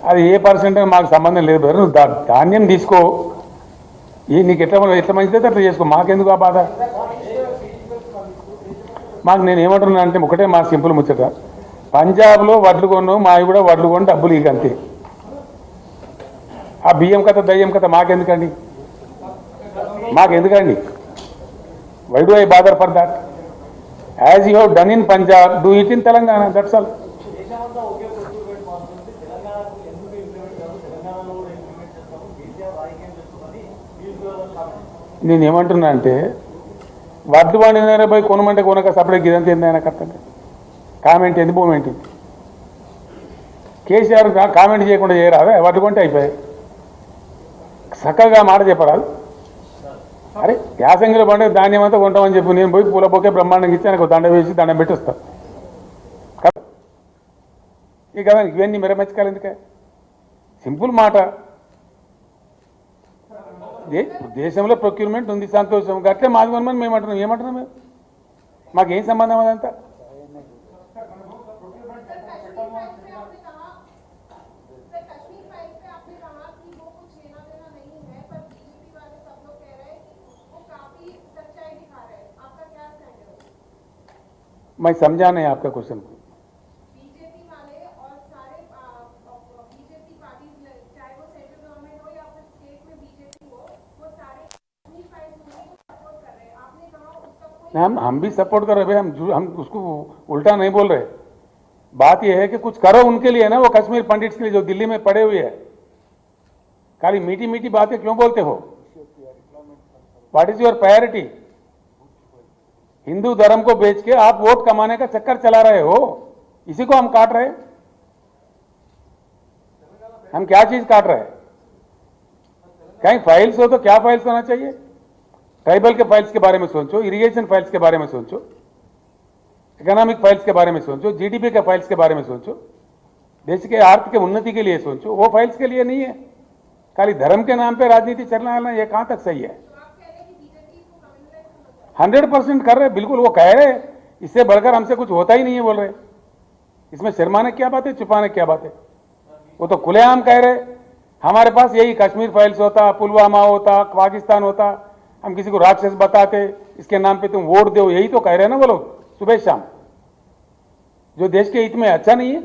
అది ఏ పర్సెంట్ మాకు సంబంధం లేదు బ్రదర్. నువ్వు ధాన్యం తీసుకో, నీకు ఎట్లా మంచిదైతే అట్లా చేసుకో, మాకెందుకు ఆ బాధ. మాకు నేను ఏమంటున్నా అంటే ఒకటే మా సింపుల్ ముచ్చట, పంజాబ్లో వడ్లు కొన్నావు, మావి కూడా వడ్లు కొని డబ్బులు ఇక అంతే. ఆ బియ్యం కథ దయ్యం కథ మాకెందుకండి, why do I bother for that? As you have done in Punjab, do it in Telangana, that's all. నేనేమంటున్నా అంటే వడ్లు పండిన పోయి కొనమంటే కొనక సపరేట్ ఇదంతా ఏందైనా కరెక్ట్ కామెంట్ ఎందుకు మూమెంట్? కేసీఆర్ కామెంట్ చేయకుండా చేయరాదా? వడ్లు కొంటే అయిపోయాయి, చక్కగా మాట చెప్పరాదు. అరే యాసంగిలో పండే ధాన్యం అంతా కొంటామని చెప్పి నేను పోయి పూల బొకే బ్రహ్మాండంగా ఇచ్చి నాకు దండ వేసి దండం పెట్టి వస్తాను కదా. ఇక కదా ఇవన్నీ మెరమెచ్చకాలి ఎందుకే? సింపుల్ మాట. దేశంలో ప్రొక్యూర్మెంట్ ఉంది, సంతోషం. అట్లే మాది కొనమని మేము అంటున్నాం. ఏమంటున్నాం మేము? మాకేం సంబంధం అదంతా? मैं समझा नहीं आपका क्वेश्चन को. बीजेपी वाले और सारे बीजेपी पार्टी, चाहे वो सेंट्रल गवर्नमेंट हो या फिर स्टेट में बीजेपी हो, वो सारे कश्मीर फाइल्स को सपोर्ट कर रहे हैं. आपने कहा उसका कोई हम भी सपोर्ट कर रहे हैं, हम उसको उल्टा नहीं बोल रहे. बात यह है कि कुछ करो उनके लिए ना, वो कश्मीर पंडिट्स के लिए जो दिल्ली में पड़े हुए हैं. खाली मीठी मीठी बातें क्यों बोलते हो? What is your priority? Hindu धर्म को बेच के आप वोट कमाने का चक्कर चला रहे हो, इसी को हम काट रहे हैं. हम क्या चीज काट रहे हैं? कहीं फाइल्स हो तो क्या फाइल्स होना चाहिए? ट्राइबल के फाइल्स के बारे में सोचो, इरिगेशन फाइल्स के बारे में सोचो, इकोनॉमिक फाइल्स के बारे में सोचो, जीडीपी के फाइल्स के बारे में सोचो, देश के आर्थिक उन्नति के लिए सोचो. वो फाइल्स के लिए नहीं है. खाली धर्म के नाम पे राजनीति चलना, ये कहां तक सही है? 100% कर रहे, बिल्कुल वो कह रहे. इससे बढ़कर हमसे कुछ होता ही नहीं है बोल रहे. इसमें शर्माने क्या बात है, छुपाने क्या बात है? वो तो खुलेआम कह रहे. हमारे पास यही कश्मीर फाइल्स होता, पुलवामा होता, पाकिस्तान होता, हम किसी को राक्षस बताते, इसके नाम पे तुम वोट दो, यही तो कह रहे हैं ना वो लोग सुबह शाम. जो देश के हित में अच्छा नहीं है,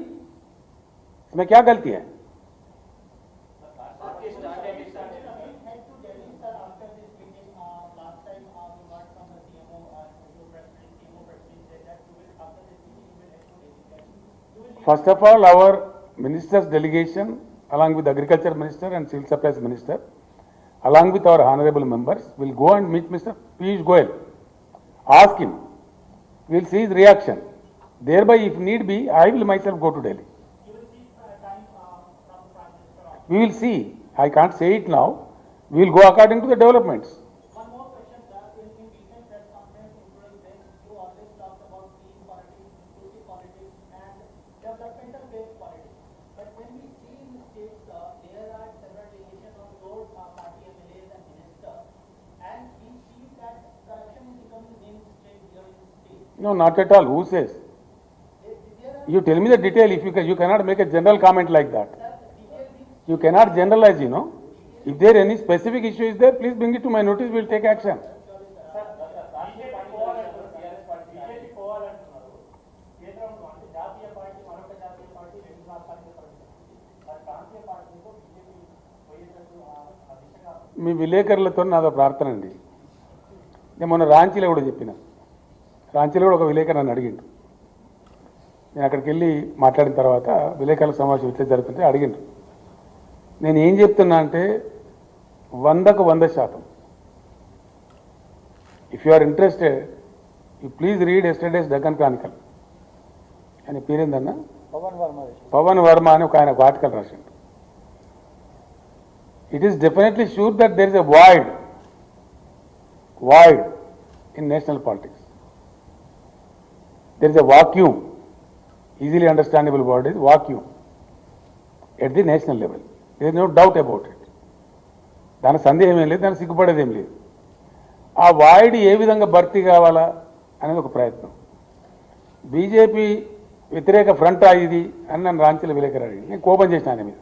इसमें क्या गलती है? First of all, our minister's delegation, along with the agriculture minister and civil supplies minister, along with our honorable members, will go and meet Mr. Piyush Goyal. Ask him. We will see his reaction. Thereby, if need be, I will myself go to Delhi. We will see. I can't say it now. We will go according to the developments. One more question, sir. In recent press conference, including this, you always talked about clean politics, inclusive politics, and developmental-based politics. But when we see in the states, there are several allegations on your party MLAs and ministers, and we see that corruption is becoming mainstream here in the state. No, not at all. Who says? You tell me the detail. If you cannot make a general comment like that. You cannot generalize, you know. If there any specific issue is there, please bring it to my notice. We will take action. మీ విలేకరులతో నాదో ప్రార్థన అండి. నేను మొన్న రాంచీలో కూడా చెప్పిన. రాంచీలో కూడా ఒక విలేకరు నన్ను అడిగిండు. నేను అక్కడికి వెళ్ళి మాట్లాడిన తర్వాత విలేకరుల సమావేశం ఇట్లా జరుగుతుంటే అడిగిండు. నేను ఏం చెప్తున్నా అంటే 100కు 100%. If you are interested, you please read yesterday's Deccan Chronicle. ఆయన పేరేందన్నా, పవన్ వర్మ అని ఒక ఆయన ఒక ఆర్టికల్ రాసిండు. It is definitely sure that there is a void in national politics. There is a vacuum, easily understandable word is vacuum at the national level. There is no doubt about it. దాని సందేహం ఏం లేదు, దాని సిగ్గుపడేది ఏం లేదు. ఆ void ఏ విధంగా భర్తీ కావాలా అనేది ఒక ప్రయత్నం. బీజేపీ వ్యతిరేక ఫ్రంట్ ఇది అని నన్ను రాంచీల విలేకరు అడిగి నేను కోపం చేసిన ఆయన మీద.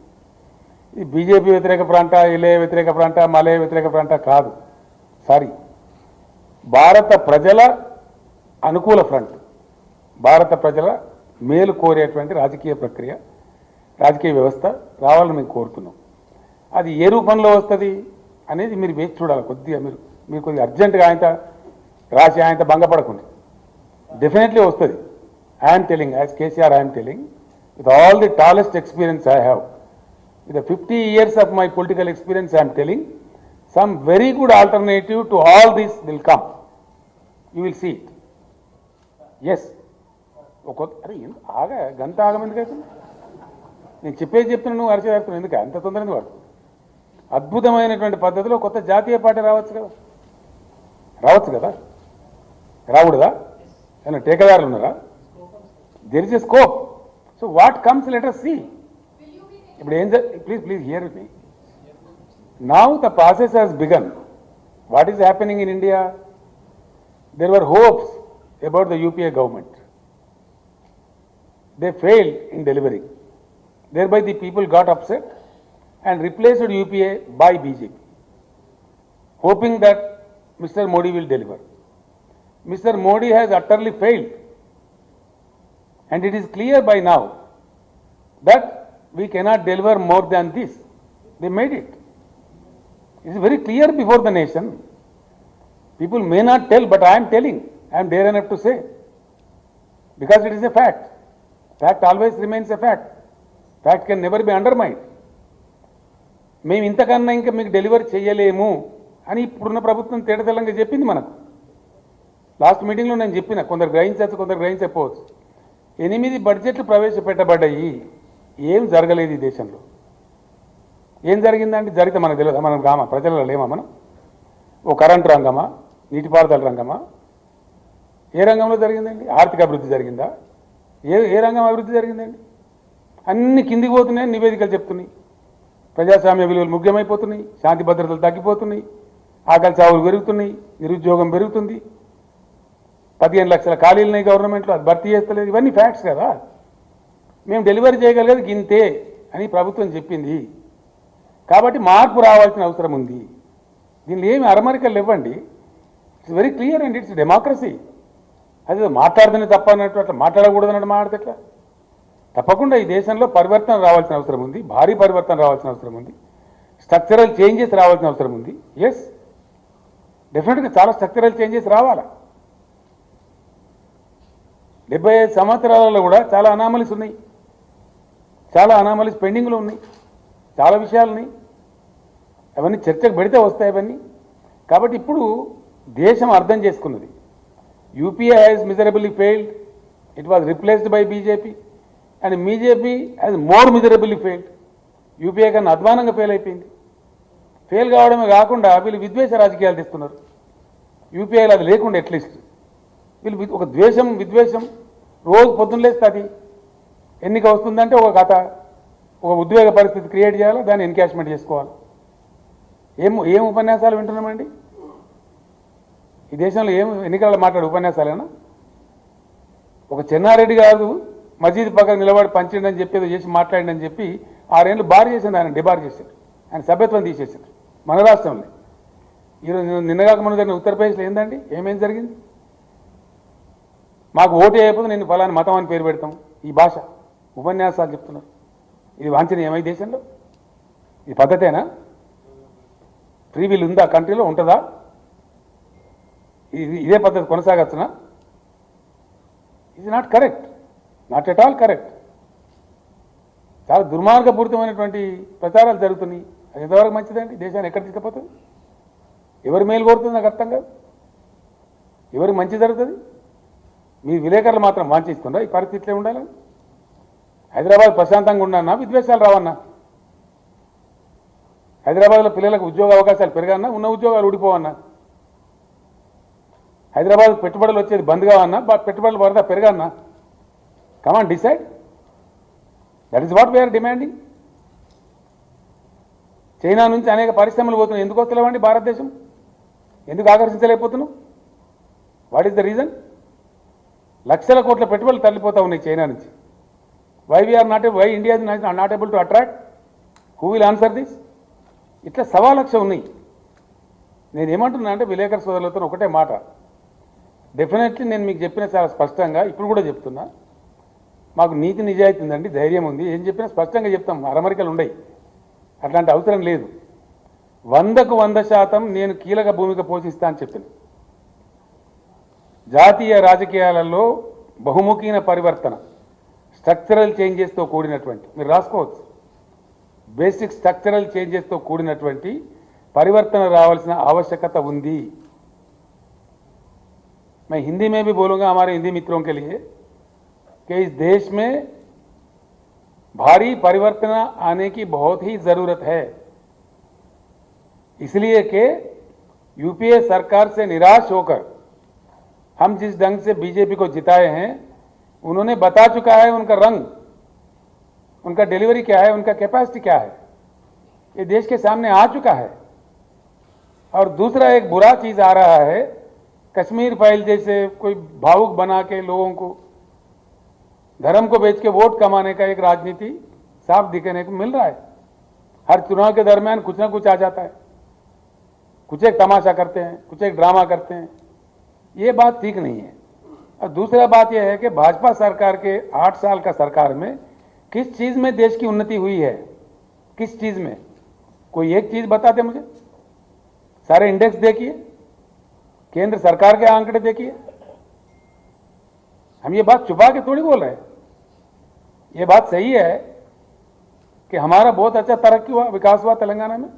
ఈ బీజేపీ వ్యతిరేక ప్రాంత, ఎల్ఏ వ్యతిరేక ప్రాంత, మలయ వ్యతిరేక ప్రాంత కాదు. సారీ, భారత ప్రజల అనుకూల ఫ్రంట్, భారత ప్రజల మేలు కోరేటువంటి రాజకీయ ప్రక్రియ, రాజకీయ వ్యవస్థ రావాలని మేము కోరుతున్నాం. అది ఏ రూపంలో వస్తుంది అనేది మీరు వేచి చూడాలి. కొద్దిగా మీరు కొద్దిగా అర్జెంటుగా రాసి ఆయనతో భంగపడకుండా డెఫినెట్లీ వస్తుంది. I'm telling, as KCR I'm telling, with all the tallest experience I have, with the 50 years of my political experience, I am telling, some very good alternative to all this will come. You will see it. Yes. అరే ఆగా గంట ఆగమెందుకైతే నేను చెప్తున్నా, నువ్వు అరిచేస్తున్నావు ఎందుకు అంత తొందరగా? వాడు అద్భుతమైనటువంటి పద్ధతిలో కొత్త జాతీయ పార్టీ రావచ్చు కదా, రాకూడదా? ఏమైనా టేకదారులు ఉన్నారా? There is a scope. So what comes let us see. Please hear me. Now the process has begun. What is happening in India? There were hopes about the UPA government. They failed in delivering. Thereby the people got upset and replaced UPA by BJP, hoping that Mr. Modi will deliver. Mr. Modi has utterly failed, and it is clear by now that we cannot deliver more than this. They made it. It is very clear before the nation. People may not tell, but I am telling. I am dare enough to say. Because it is a fact. Fact always remains a fact. Fact can never be undermined. మేము ఇంతకన్నా ఇంకా మీకు delivery చేయలేము అని ఇప్పుడున్న ప్రభుత్వం తేటతెల్లంగా చెప్పింది మనకు. లాస్ట్ మీటింగ్లో నేను చెప్పిన, కొందరు గ్రహించవచ్చు, కొందరు గ్రహించకపోవచ్చు. 8 బడ్జెట్లు ప్రవేశపెట్టబడ్డాయి. ఏం జరగలేదు ఈ దేశంలో. ఏం జరిగిందంటే జరిగితే మనకు తెలియదు. మనం ప్రజలలో లేమా? మనం ఓ కరెంటు రంగమా, నీటిపారుదల రంగమా, ఏ రంగంలో జరిగిందండి? ఆర్థిక అభివృద్ధి జరిగిందా? ఏ రంగం అభివృద్ధి జరిగిందండి? అన్ని కిందికి పోతున్నాయని నివేదికలు చెప్తున్నాయి. ప్రజాస్వామ్య విలువలు ముఖ్యమైపోతున్నాయి, శాంతి భద్రతలు తగ్గిపోతున్నాయి, ఆకలి చావులు పెరుగుతున్నాయి, నిరుద్యోగం పెరుగుతుంది, 15 లక్షల ఖాళీలున్నాయి గవర్నమెంట్లో, అది భర్తీ చేస్తలేదు. ఇవన్నీ ఫ్యాక్ట్స్ కదా. మేము డెలివరీ చేయగలిగేది గింతే అని ప్రభుత్వం చెప్పింది. కాబట్టి మార్పు రావాల్సిన అవసరం ఉంది. దీనిలో ఏమి అరమరికలు ఇవ్వండి. It's very clear and it's democracy. అది మాట్లాడుతూనే తప్ప అన్నట్టు అట్లా మాట్లాడకూడదు అన్నట్టు మాట్లాడితే ఎట్లా? తప్పకుండా ఈ దేశంలో పరివర్తన రావాల్సిన అవసరం ఉంది, భారీ పరివర్తన రావాల్సిన అవసరం ఉంది, స్ట్రక్చరల్ చేంజెస్ రావాల్సిన అవసరం ఉంది. ఎస్, డెఫినెట్గా చాలా స్ట్రక్చరల్ చేంజెస్ రావాలా. 75 సంవత్సరాలలో కూడా చాలా అనామలీస్ ఉన్నాయి, చాలా అనామలీస్ పెండింగ్లో ఉన్నాయి, చాలా విషయాలు ఉన్నాయి. అవన్నీ చర్చకు పెడితే వస్తాయి అవన్నీ. కాబట్టి ఇప్పుడు దేశం అర్థం చేసుకున్నది. UPA has miserably failed, it was replaced by BJP, and BJP has more miserably failed. UPA కన్నా అధ్వానంగా ఫెయిల్ అయిపోయింది. ఫెయిల్ కావడమే కాకుండా వీళ్ళు విద్వేష రాజకీయాలు తెస్తున్నారు. యూపీఐలో అది లేకుండా అట్లీస్ట్ వీళ్ళు ఒక విద్వేషం రోజు పొద్దున్న లేస్తే అది ఎన్నిక వస్తుందంటే ఒక కథ, ఒక ఉద్వేగ పరిస్థితి క్రియేట్ చేయాలి, దాన్ని ఎన్కాష్మెంట్ చేసుకోవాలి. ఏం ఉపన్యాసాలు వింటున్నామండి ఈ దేశంలో? ఎన్నికల మాట్లాడే ఉపన్యాసాలేనా? ఒక చెన్నారెడ్డి గారు మసీదు పక్కన నిలబడి పంచిండని చెప్పి ఏదో చేసి మాట్లాడిందని చెప్పి 6 ఏళ్ళు బార్ చేసింది, ఆయన డిబార్ చేశారు, ఆయన సభ్యత్వం తీసేశారు మన రాష్ట్రంలో. ఈరోజు నిన్నగాక మన జరిగిన ఉత్తరప్రదేశ్లో ఏందండి, ఏమేం జరిగింది? మాకు ఓటు అయిపోతే నేను ఫలాని మతం అని పేరు పెడతాం. ఈ భాష ఉపన్యాసాలు చెప్తున్నారు. ఇది వాంఛనీయమా ఈ దేశంలో? ఇది పద్ధతేనా? ఫ్రీ విల్ ఉందా కంట్రీలో? ఉంటుందా? ఇదే పద్ధతి కొనసాగచ్చునా? ఇది not correct, not at all correct. చాలా దుర్మార్గపూరితమైనటువంటి ప్రచారాలు జరుగుతున్నాయి. అది ఎంతవరకు మంచిదండి? దేశాన్ని ఎక్కడ తీసుకుపోతుంది? ఎవరి మేలు కోరుతుంది నాకు అర్థం కాదు. ఎవరికి మంచి జరుగుతుంది? మీ విలేకరులు మాత్రం వాంఛిస్తుందా ఈ పరిస్థితిలో ఉండాలని? హైదరాబాద్ ప్రశాంతంగా ఉండన్నా, విద్వేషాలు రావన్నా? హైదరాబాద్లో పిల్లలకు ఉద్యోగ అవకాశాలు పెరగన్నా, ఉన్న ఉద్యోగాలు ఊడిపోవన్నా? హైదరాబాద్ పెట్టుబడులు వచ్చేది బంద్ కావన్నా, పెట్టుబడులు వరద పెరగన్నా? Come on decide. That is what we are demanding. China నుంచి అనేక పరిశ్రమలు పోతున్నాయి. ఎందుకు వస్తలేవండి భారతదేశం? ఎందుకు ఆకర్షించలేకపోతున్నాం? What is the reason? లక్షల కోట్ల పెట్టుబడులు తరలిపోతూ ఉన్నాయి చైనా నుంచి. Why India is not able to attract who will answer this? ఇట్లా 1,15,00,000 ఉన్నాయి. నేనేమంటున్నా అంటే విలేకరు సోదరులతో ఒకటే మాట, డెఫినెట్లీ నేను మీకు చెప్పిన చాలా స్పష్టంగా ఇప్పుడు కూడా చెప్తున్నా, మాకు నీతి నిజాయితీ ఉందండి, ధైర్యం ఉంది, ఏం చెప్పినా స్పష్టంగా చెప్తాం, అరమరికలు ఉండయి, అట్లాంటి అవసరం లేదు. 100కు 100% నేను కీలక భూమిక పోషిస్తా అని చెప్పాను. జాతీయ రాజకీయాలలో బహుముఖీన పరివర్తన, స్ట్రక్చరల్ చేంజెస్తో కూడినటువంటి, మీరు రాసుకోవచ్చు, బేసిక్ స్ట్రక్చరల్ చేంజెస్తో కూడినటువంటి परिवर्तन रावाल्సిన आवश्यकता ఉంది. मैं हिंदी में भी बोलूंगा हमारे हिंदी मित्रों के लिए कि इस देश में भारी परिवर्तन आने की बहुत ही जरूरत है, इसलिए कि यूपीए सरकार से निराश होकर हम जिस ढंग से बीजेपी को जिताए हैं, उन्होंने बता चुका है उनका रंग, उनका डिलीवरी क्या है, उनका कैपेसिटी क्या है, ये देश के सामने आ चुका है। और दूसरा एक बुरा चीज आ रहा है, कश्मीर फाइल जैसे कोई भावुक बना के लोगों को धर्म को बेच के वोट कमाने का एक राजनीति साफ दिखने को मिल रहा है। हर चुनाव के दरमियान कुछ ना कुछ आ जाता है, कुछ एक तमाशा करते हैं, कुछ एक ड्रामा करते हैं, ये बात ठीक नहीं है। और दूसरा बात यह है कि भाजपा सरकार के 8 साल का सरकार में किस चीज में देश की उन्नति हुई है, किस चीज में, कोई एक चीज बताते मुझे। सारे इंडेक्स देखिए, केंद्र सरकार के आंकड़े देखिए, हम ये बात छुपा के थोड़ी बोल रहे हैं, ये बात सही है कि हमारा बहुत अच्छा तरक्की हुआ, विकास हुआ तेलंगाना में।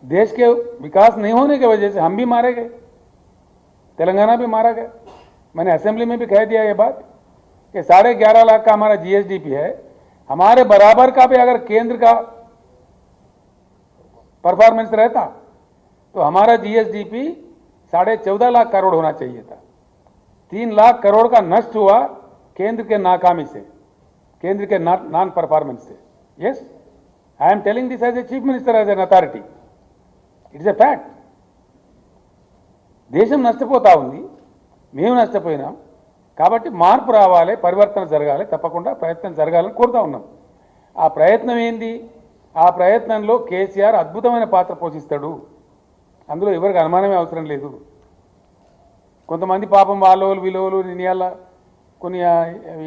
देश के विकास नहीं होने की वजह से हम भी मारे गए, तेलंगाना भी मारा गया। मैंने असेंबली में भी कह दिया ये बात कि 11.5 लाख का हमारा जीएसडीपी है, हमारे बराबर का भी अगर केंद्र का परफॉर्मेंस रहता तो हमारा जीएसडीपी 14.5 लाख करोड़ होना चाहिए था। 3 लाख करोड़ का नष्ट हुआ केंद्र के नाकामी से, केंद्र के नॉन परफॉर्मेंस से। Yes, I am telling this as a chief minister, as an authority, it's a fact. దేశం నష్టపోతా ఉంది, మేము నష్టపోయినాం, కాబట్టి మార్పు రావాలి, పరివర్తన జరగాలి, తప్పకుండా ప్రయత్నం జరగాలని కోరుతా ఉన్నాం. ఆ ప్రయత్నం ఏంది? ఆ ప్రయత్నంలో కేసీఆర్ అద్భుతమైన పాత్ర పోషిస్తాడు, అందులో ఎవరికి అనుమానమే అవసరం లేదు. కొంతమంది పాపం వాళ్ళోళ్ళు వీళ్ళోళ్ళు నియాల కొన్ని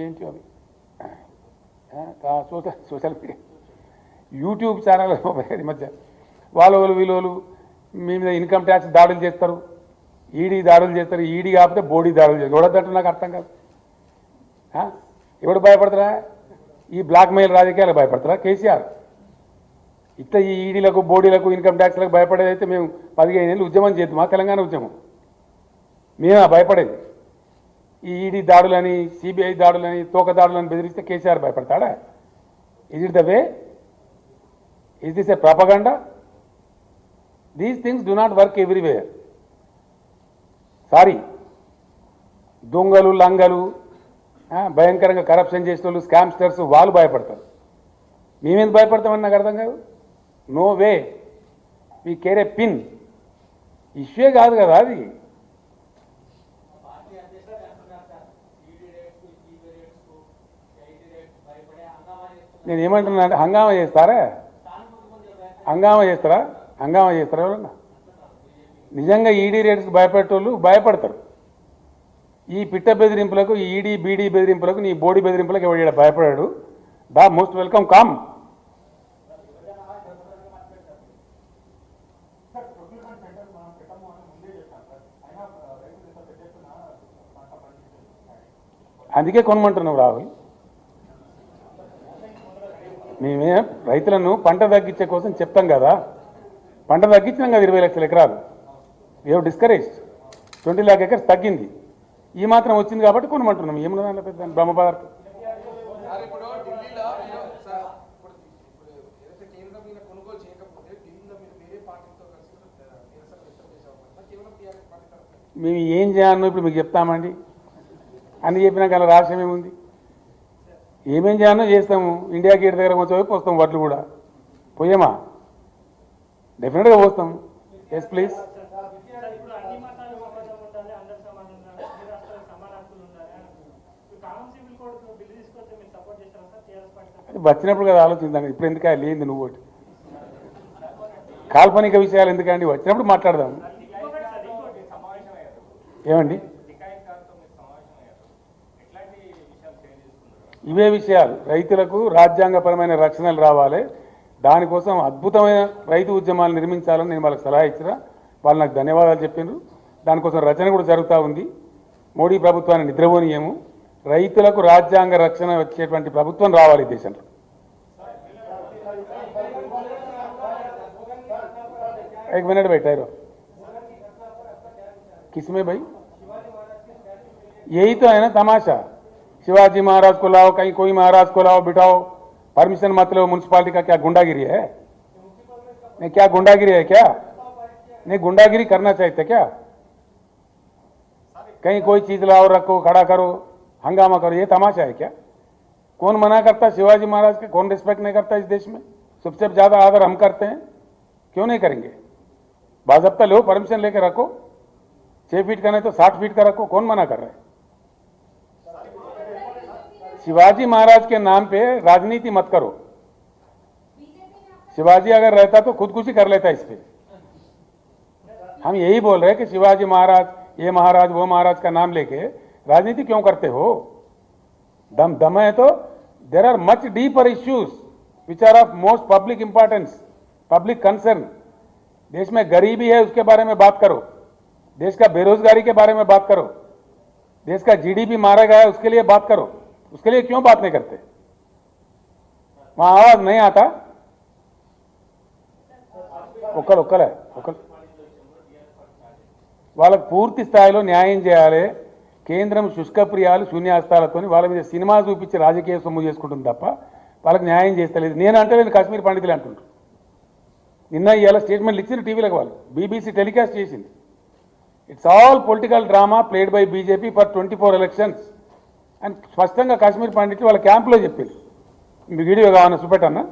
ఏంటి అవి సోషల్ మీడియా యూట్యూబ్ ఛానల్ ఈ మధ్య వాళ్ళోళ్ళు వీళ్ళోళ్ళు మీ మీద ఇన్కమ్ ట్యాక్స్ దాడులు చేస్తారు, ఈడీ దాడులు చేస్తారు, ఈడీ కాకపోతే బోడీ దాడులు చేస్తారు. ఎవడద్దంటే నాకు అర్థం కాదు. ఎవడు భయపడతారా? ఈ బ్లాక్ మెయిల్ రాజకీయాలకు భయపడతారా కేసీఆర్? ఇట్లా ఈ ఈడీలకు బోడీలకు ఇన్కమ్ ట్యాక్స్లకు భయపడేదైతే మేము 15 ఏళ్ళు ఉద్యమం చేద్దామా? తెలంగాణ ఉద్యమం మేమా భయపడేది? ఈ ఈడీ దాడులని, సిబిఐ దాడులని, తోక దాడులని బెదిరిస్తే కేసీఆర్ భయపడతాడా? Is it the way? Is this a propaganda? These things do not work everywhere. Sorry, దొంగలు లంగలు భయంకరంగా కరప్షన్ చేసిన వాళ్ళు, స్కామ్స్టర్స్, వాళ్ళు భయపడతారు. మేమేందుకు భయపడతామని నాకు అర్థం కాదు. No way, we care a pin. Issue కాదు కదా అది. నేను ఏమంటున్నా అంటే హంగామా చేస్తారా? హంగామా చేస్తారా? హంగామా చేస్తారా ఎవరన్నా? నిజంగా ఈడీ రేట్స్కి భయపడేటోళ్ళు భయపడతారు. ఈ పిట్ట బెదిరింపులకు, ఈ ఈడీ బీడీ బెదిరింపులకు, నీ బోడీ బెదిరింపులకు ఎవడ భయపడాడు? దా మోస్ట్ వెల్కమ్, కమ్. అందుకే కొనమంటున్నావు రాహుల్. మేమే రైతులను పంట తగ్గించే కోసం చెప్తాం కదా, పంట తగ్గించినాం కదా 20 లక్షల ఎకరాలు. We have discouraged 20 lakh acres తగ్గింది. ఈ మాత్రం వచ్చింది కాబట్టి కొనమంటున్నాం. ఏమన్నా దాంట్లో పెద్ద బ్రహ్మ పదార్థం? మేము ఏం చేయాలనో ఇప్పుడు మీకు చెప్తామండి. అన్ని చెప్పినాక అలా రాష్ట్రం ఏముంది? ఏమేం చేయాలనో చేస్తాము. ఇండియా గేట్ దగ్గర వచ్చి పోస్తాం, వడ్లు కూడా పోయామా? డెఫినెట్గా పోస్తాం. Yes please. చేస్తారా సార్ టీఆర్ఎస్ పార్టీ? అది వచ్చినప్పుడు కదా ఆలోచిద్దాం. ఇప్పుడు ఎందుకు లేనిది నువ్వు ఒకటి కాల్పనిక విషయాలు ఎందుకండి, వచ్చినప్పుడు మాట్లాడదాం. ఏమండి ఇవే విషయాలు, రైతులకు రాజ్యాంగపరమైన రక్షణలు రావాలి, దానికోసం అద్భుతమైన రైతు ఉద్యమాలు నిర్మించాలని నేను వాళ్ళకి సలహా ఇచ్చిన. వాళ్ళు నాకు ధన్యవాదాలు చెప్పిండ్రు. దానికోసం రచన కూడా జరుగుతూ ఉంది. మోడీ ప్రభుత్వాన్ని నిద్రపోనీయము, రైతులకు రాజ్యాంగ రక్షణ వచ్చేటువంటి ప్రభుత్వం రావాలి ఈ దేశంలో. एक मिनट बैठा रहो, किसमें भाई? यही तो है ना तमाशा, शिवाजी महाराज को लाओ, कहीं कोई महाराज को लाओ, बिठाओ, परमिशन मत लो। म्यूनसिपालिटी का क्या गुंडागिरी है? नहीं, क्या गुंडागिरी है क्या? नहीं, गुंडागिरी करना चाहिए क्या? कहीं कोई चीज लाओ, रखो, खड़ा करो, हंगामा करो, ये तमाशा है क्या? कौन मना करता शिवाजी महाराज के? कौन रिस्पेक्ट नहीं करता इस देश में? सबसे ज्यादा आदर हम करते हैं, क्यों नहीं करेंगे? बाज़ाब्ता लो, परमिशन लेके रखो, 6 फीट का नहीं तो 60 फीट का रखो, कौन मना कर रहा है? शिवाजी महाराज के नाम पे राजनीति मत करो। शिवाजी अगर रहता तो खुदकुशी कर लेता इस पे। हम यही बोल रहे हैं कि शिवाजी महाराज, ये महाराज, वो महाराज का नाम लेके राजनीति क्यों करते हो? दम है तो there are much deeper issues which are of most public importance, public concern. देश में गरीबी है, उसके बारे में बात करो। देश का बेरोजगारी के बारे में बात करो। देश का जीडीपी मारा गया है, उसके लिए बात करो। उसके लिए क्यों बात नहीं करते? वहां आवाज नहीं आता। ఒక్కలే వాళ్ళకు పూర్తి స్థాయిలో న్యాయం చేయాలి. కేంద్రం శుష్కప్రియాలు శూన్యాస్తాలతో వాళ్ళ మీద సినిమా చూపించి రాజకీయ సొమ్ము చేసుకుంటుంది తప్ప వాళ్ళకి న్యాయం చేస్తలేదు. నేను అంటే నేను కాశ్మీర్ పండితులు అంటుంటారు. నిన్న ఇవాళ స్టేట్మెంట్లు ఇచ్చిన టీవీలకు వాళ్ళు, బీబీసీ టెలికాస్ట్ చేసింది. It's all political drama played by BJP for 24 elections అని స్పష్టంగా కాశ్మీర్ పండితులు వాళ్ళ క్యాంపులో చెప్పింది. మీ వీడియో కావాలని చూపెట్టన్నా,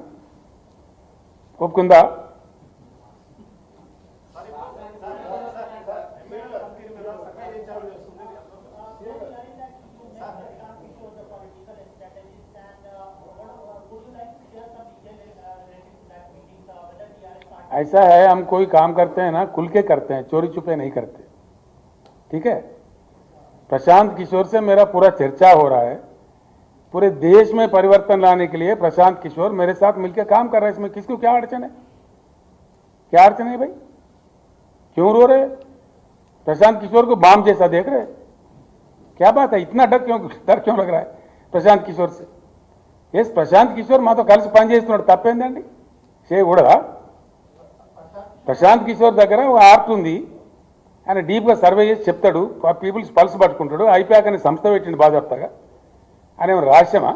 ఒప్పుకుందా? ऐसा है, हम कोई काम करते हैं ना खुल के करते हैं, चोरी छुपे नहीं करते, ठीक है? प्रशांत किशोर से मेरा पूरा चर्चा हो रहा है। पूरे देश में परिवर्तन लाने के लिए प्रशांत किशोर मेरे साथ मिलकर काम कर रहा है। इसमें किसको क्या अड़चन है? क्या अड़चन है भाई? क्यों रो रहे? प्रशांत किशोर को बाम जैसा देख रहे? क्या बात है? इतना डर क्यों लग रहा है प्रशांत किशोर से? यस, प्रशांत किशोर मा तो కలిసి పని చేస్తున్నాడు, తప్పేందండి? చేయకూడదా? ప్రశాంత్ కిషోర్ దగ్గర ఒక ఆర్ట్ ఉంది, ఆయన డీప్గా సర్వే చేసి చెప్తాడు, పీపుల్స్ పల్స్ పట్టుకుంటాడు. ఐపాక్ అనే సంస్థ పెట్టిండు బాజాప్తాగా. ఆయన ఏమైనా రహస్యమా?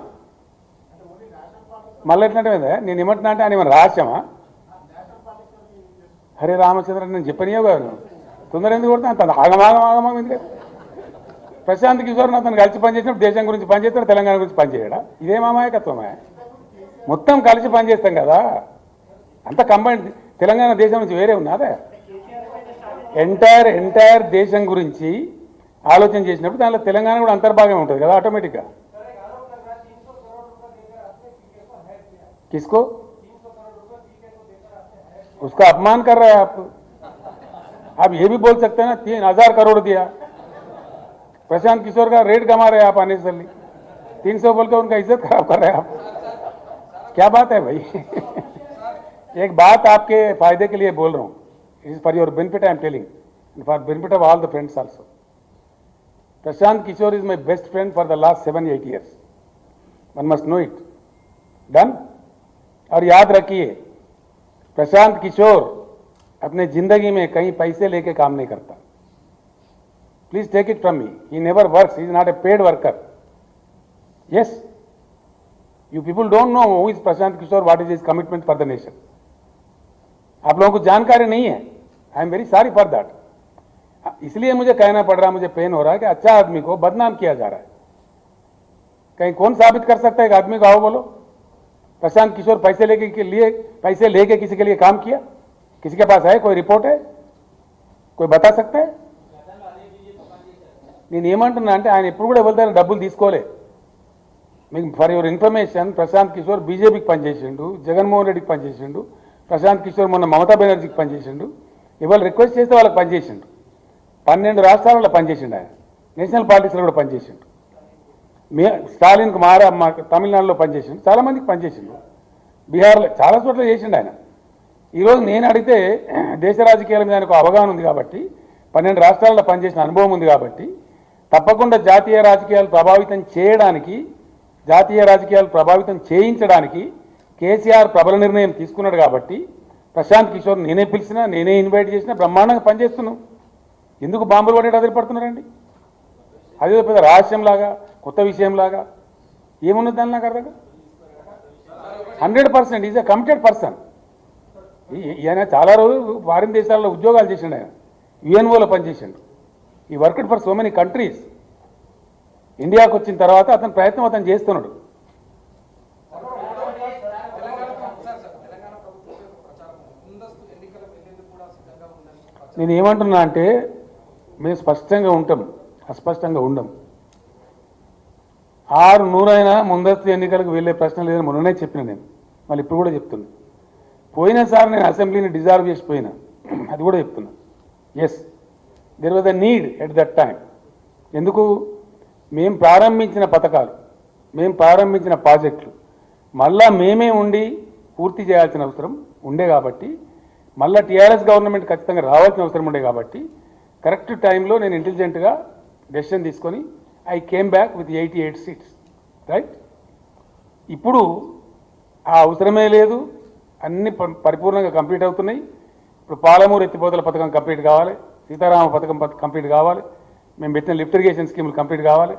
మళ్ళీ ఎట్లంటే నేను ఏమంటున్నా అంటే ఆయన ఏమైనా రహస్యమా? హరే రామచంద్ర, నేను చెప్పనియో కాదు, తొందర ఎందుకు కొడతా అంత ఆగమాగం ఎందుకు? ప్రశాంత్ కిషోర్ అతను కలిసి పనిచేసినప్పుడు దేశం గురించి పనిచేస్తాడు, తెలంగాణ గురించి పనిచేయడా? ఇదేం అమాయకత్వమే? మొత్తం కలిసి పనిచేస్తాం కదా, అంత కంబైన్. తెలంగాణ దేశం నుంచి వేరే ఉన్నదే? ఎంటైర్ దేశం గురించి ఆలోచన చేసినప్పుడు దానిలో తెలంగాణ కూడా అంతర్భాగం ఉంటుంది కదా ఆటోమేటిక్గా. किसको? उसका अपमान कर रहा है आप ये भी बोल सकते हैं ना 3000 करोड़ दिया। प्रशांत किशोर का रेट कमा रहे हैं आप अनेसरली, 300 बोल के उनका इज्जत खराब कर रहे हैं आप। क्या बात है भाई? एक बात आपके फायदे के लिए बोल रहा हूँ, it is for your benefit I am telling, for benefit of all the friends also. Prashant Kishor is my best friend for the last 7-8 years, one must know it. Done? और याद रखिए, प्रशांत किशोर अपने जिंदगी में कहीं पैसे लेके काम नहीं करता। Please take it from me, he never works, he is not a paid worker. Yes, you people don't know who is Prashant Kishor, what is his commitment for the nation. आप लोगों को जानकारी नहीं है, I am very sorry for that. इसलिए मुझे कहना पड़ रहा है, मुझे पेन हो रहा है कि अच्छा आदमी को बदनाम किया जा रहा है। कहीं कौन साबित कर सकता है एक आदमी को? आओ बोलो, प्रशांत किशोर पैसे लेके किसी के लिए काम किया? किसी के पास है कोई रिपोर्ट है? कोई बता सकता है? నేను ఏమంటున్నా అంటే ఆయన ఎప్పుడు కూడా ఎవరి దగ్గర డబ్బులు తీసుకోలే. మీకు for your information Prashant Kishor బీజేపీకి పనిచేసిండు, జగన్మోహన్ రెడ్డికి పనిచేసిండు, ప్రశాంత్ కిషోర్ మొన్న మమతా బెనర్జీకి పనిచేసిండు. ఇవాళ రిక్వెస్ట్ చేస్తే వాళ్ళకి పనిచేసిండు. 12 రాష్ట్రాలలో పనిచేసిండు ఆయన. నేషనల్ పాలిటిక్స్లో కూడా పనిచేసిండు. స్టాలిన్కి తమిళనాడులో పనిచేసిండు, చాలామందికి పనిచేసిండు, బీహార్లో చాలా చోట్ల చేసిండు ఆయన. ఈరోజు నేను అడిగితే దేశ రాజకీయాల మీద ఆయనకు అవగాహన ఉంది కాబట్టి, 12 రాష్ట్రాల్లో పనిచేసిన అనుభవం ఉంది కాబట్టి, తప్పకుండా జాతీయ రాజకీయాలు ప్రభావితం చేయించడానికి కేసీఆర్ ప్రబల నిర్ణయం తీసుకున్నాడు కాబట్టి ప్రశాంత్ కిషోర్ నేనే పిలిచినా, నేనే ఇన్వైట్ చేసినా బ్రహ్మాండంగా పనిచేస్తున్నాం. ఎందుకు బాంబులు పడేట అదిరిపడుతున్నారండి? అదే పెద్ద రహస్యంలాగా, కొత్త విషయంలాగా ఏమున్నది దాని నాకు అర్థం. 100% ఈజ్ ఎ కమిటెడ్ పర్సన్. ఈయన చాలా రోజులు ఫారిన్ దేశాల్లో ఉద్యోగాలు చేసిండు. ఆయన యుఎన్ఓలో పనిచేసిండు. ఈ worked for so many countries. ఇండియాకు వచ్చిన తర్వాత అతని ప్రయత్నం అతను చేస్తున్నాడు. నేను ఏమంటున్నా అంటే, మేము స్పష్టంగా ఉంటాం, అస్పష్టంగా ఉండం. 600 ముందస్తు ఎన్నికలకు వెళ్ళే ప్రశ్న లేదని మొన్ననే చెప్పిన నేను, మళ్ళీ ఇప్పుడు కూడా చెప్తున్నా. పోయినసారి నేను అసెంబ్లీని డిజాల్వ్ చేసిపోయినా, అది కూడా చెప్తున్నా. Yes, there was a need at that time. ఎందుకు? మేము ప్రారంభించిన పథకాలు, మేము ప్రారంభించిన ప్రాజెక్టులు మళ్ళా మేమే ఉండి పూర్తి చేయాల్సిన అవసరం ఉండే కాబట్టి, మళ్ళీ టీఆర్ఎస్ గవర్నమెంట్ ఖచ్చితంగా రావాల్సిన అవసరం ఉండే కాబట్టి, కరెక్ట్ టైంలో నేను ఇంటెలిజెంట్గా డెసిషన్ తీసుకొని I came back with 88 seats. Right? ఇప్పుడు ఆ అవసరమే లేదు, అన్ని పరిపూర్ణంగా కంప్లీట్ అవుతున్నాయి. ఇప్పుడు పాలమూరు ఎత్తిపోతల పథకం కంప్లీట్ కావాలి, సీతారామ పథకం కంప్లీట్ కావాలి, మేము పెట్టిన లిఫ్ట్ ఇరిగేషన్ స్కీములు కంప్లీట్ కావాలి,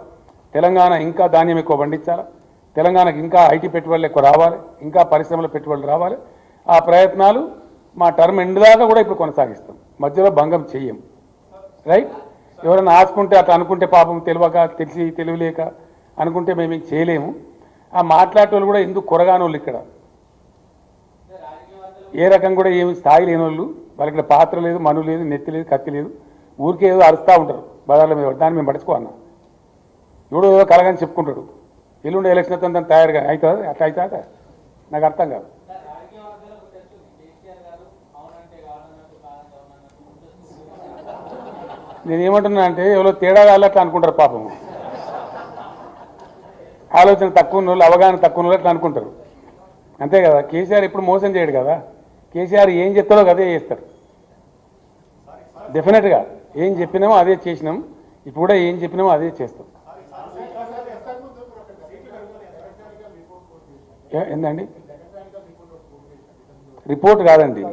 తెలంగాణ ఇంకా ధాన్యం ఎక్కువ పండించాలి, తెలంగాణకు ఇంకా ఐటీ పెట్టుబడులు ఎక్కువ రావాలి, ఇంకా పరిశ్రమల పెట్టుబడులు రావాలి. ఆ ప్రయత్నాలు మా టర్మ్ ఎండ్ దాకా కూడా ఇప్పుడు కొనసాగిస్తాం, మధ్యలో భంగం చెయ్యం. రైట్? ఎవరైనా ఆసుకుంటే అట్లా అనుకుంటే పాపం తెలియక, తెలియలేక అనుకుంటే మేము ఏం చేయలేము. ఆ మాట్లాడేటోళ్ళు కూడా ఎందుకు కొరగానోళ్ళు, ఇక్కడ ఏ రకం కూడా ఏమి స్థాయి లేని వాళ్ళు, వాళ్ళకి ఇక్కడ పాత్ర లేదు, మను లేదు, నెత్తి లేదు, కత్తి లేదు, ఊరికే ఏదో అరుస్తూ ఉంటారు బజార్ల మీద. దాన్ని మేము పడుచుకోన్నా, ఎవడో ఏదో కలగాని చెప్పుకుంటాడు. ఎల్లుండి ఎలక్షన్ అయితే దాన్ని తయారుగా అవుతుంది, అట్లా అవుతుందా? నాకు అర్థం కాదు. నేనేమంటున్నా అంటే, ఎవరో తేడా అట్లా అనుకుంటారు పాపం. ఆలోచన తక్కువ ఉన్న వాళ్ళు, అవగాహన తక్కువ ఉన్న వాళ్ళు అట్లా అనుకుంటారు, అంతే కదా. కేసీఆర్ ఎప్పుడు మోసం చేయడు కదా. కేసీఆర్ ఏం చెప్తాడో అదే చేస్తారు. డెఫినెట్గా ఏం చెప్పినామో అదే చేసినాం, ఇప్పుడు కూడా ఏం చెప్పినామో అదే చేస్తాం. ఏందండి? రిపోర్ట్ కాదండి,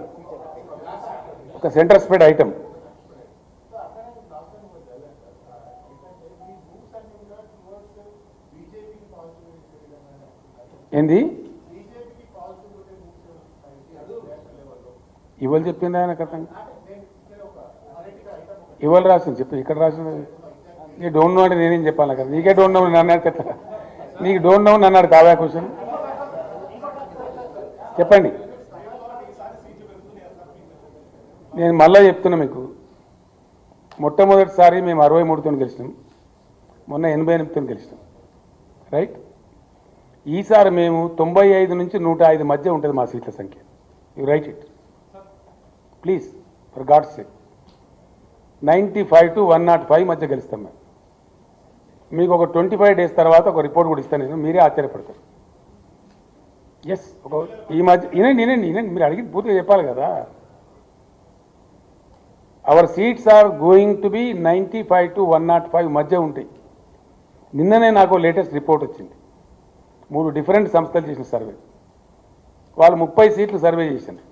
ఒక సెంటర్ స్ప్రెడ్ ఐటమ్. ఏంది ఇవాళ చెప్పింది ఆయన కథ? ఇవాళ రాసింది చెప్పి, ఇక్కడ రాసింది. నీ డోంట్ నో అంటే నేనేం చెప్పాలి కదా? నీకే డోంట్ నో నన్నాడు కదా, నీకు డోంట్ నో అన్నాడు కాదా క్వశ్చన్? చెప్పండి. నేను మళ్ళీ చెప్తున్నా మీకు, మొట్టమొదటిసారి మేము 63తో గెలిచినాం, మొన్న 88తో గెలిచినాం. రైట్? ఈసారి మేము 95 నుంచి 105 మధ్య ఉంటుంది మా సీట్ల సంఖ్య. You write it please, for God's sake. 95 to 105 మధ్య గెలుస్తాం మేము. మీకు ఒక 25 days తర్వాత ఒక రిపోర్ట్ కూడా ఇస్తాను నేను, మీరే ఆశ్చర్యపడతారు. ఎస్, ఈ మధ్య వినండి, మీరు అడిగి పూర్తిగా చెప్పాలి కదా. Our seats are going to be 95 to 105 మధ్య ఉంటాయి. నిన్ననే నాకు లేటెస్ట్ రిపోర్ట్ వచ్చింది. 3 డిఫరెంట్ సంస్థలు చేసిన సర్వే. వాళ్ళు 30 సీట్లు సర్వే చేశారు.